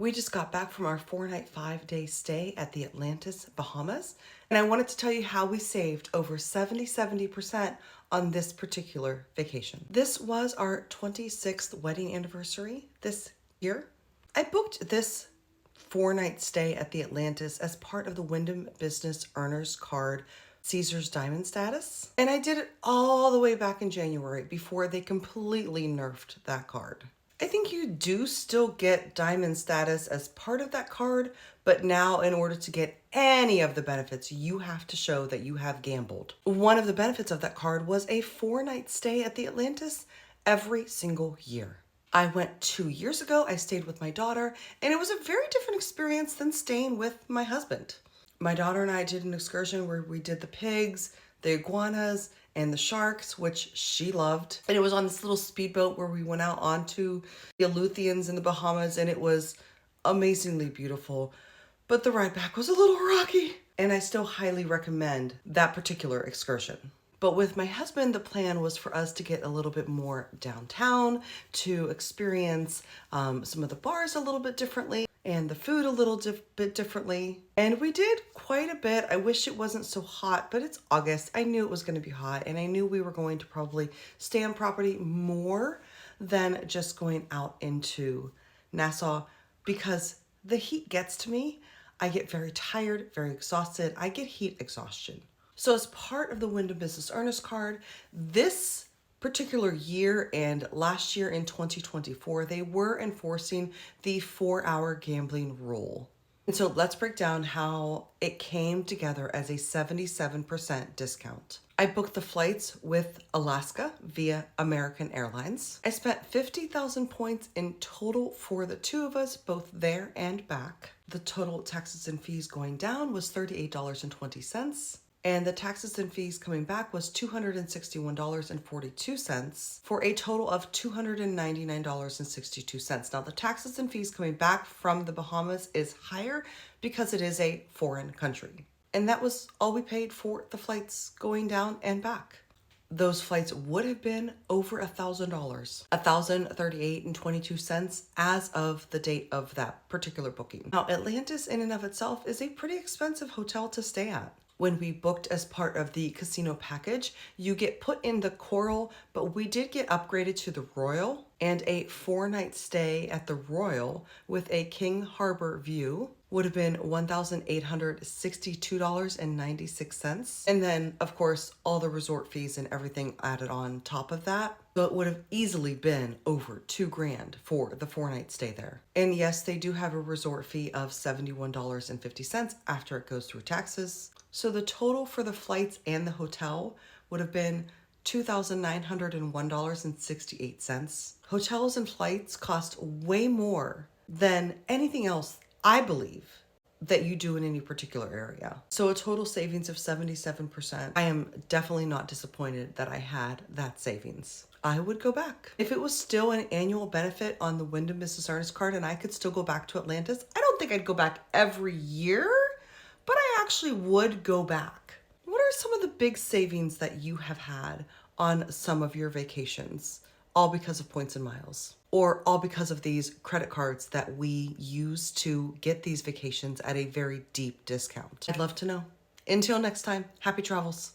We just got back from our 4-night, 5-day stay at the Atlantis, Bahamas, and I wanted to tell you how we saved over 70% on this particular vacation. This was our 26th wedding anniversary this year. I booked this 4-night stay at the Atlantis as part of the Wyndham Business Earners Card Caesar's Diamond status, and I did it all the way back in January before they completely nerfed that card. I think you do still get diamond status as part of that card, but now in order to get any of the benefits, you have to show that you have gambled. One of the benefits of that card was a 4-night stay at the Atlantis every single year. I went 2 years ago, I stayed with my daughter, and it was a very different experience than staying with my husband. My daughter and I did an excursion where we did the pigs, the iguanas, and the sharks, which she loved. And it was on this little speedboat where we went out onto the Aleutians in the Bahamas, and it was amazingly beautiful. But the ride back was a little rocky, and I still highly recommend that particular excursion. But with my husband, the plan was for us to get a little bit more downtown, to experience some of the bars a little bit differently, and the food a little bit differently. And we did quite a bit. I wish it wasn't so hot, but it's August. I knew it was going to be hot, and I knew we were going to probably stay on property more than just going out into Nassau because the heat gets to me. I get very tired, very exhausted. I get heat exhaustion. So as part of the Wyndham Business Earners Card, this particular year and last year in 2024, they were enforcing the 4-hour gambling rule. And so let's break down how it came together as a 77% discount. I booked the flights with Alaska via American Airlines. I spent 50,000 points in total for the two of us, both there and back. The total taxes and fees going down was $38.20. And the taxes and fees coming back was $261.42 for a total of $299.62. Now, the taxes and fees coming back from the Bahamas is higher because it is a foreign country. And that was all we paid for the flights going down and back. Those flights would have been over $1,000, $1,038.22 as of the date of that particular booking. Now, Atlantis in and of itself is a pretty expensive hotel to stay at. When we booked as part of the casino package, you get put in the Coral, but we did get upgraded to the Royal, and a 4-night stay at the Royal with a King Harbor view would have been $1,862.96. And then, of course, all the resort fees and everything added on top of that. So it would have easily been over $2,000 for the 4-night stay there. And yes, they do have a resort fee of $71.50 after it goes through taxes. So the total for the flights and the hotel would have been $2,901.68. Hotels and flights cost way more than anything else, I believe, that you do in any particular area. So a total savings of 77%. I am definitely not disappointed that I had that savings. I would go back. If it was still an annual benefit on the Wyndham Business Earners Card and I could still go back to Atlantis, I don't think I'd go back every year, but I actually would go back. What are some of the big savings that you have had on some of your vacations, all because of points and miles, or all because of these credit cards that we use to get these vacations at a very deep discount? I'd love to know. Until next time, happy travels.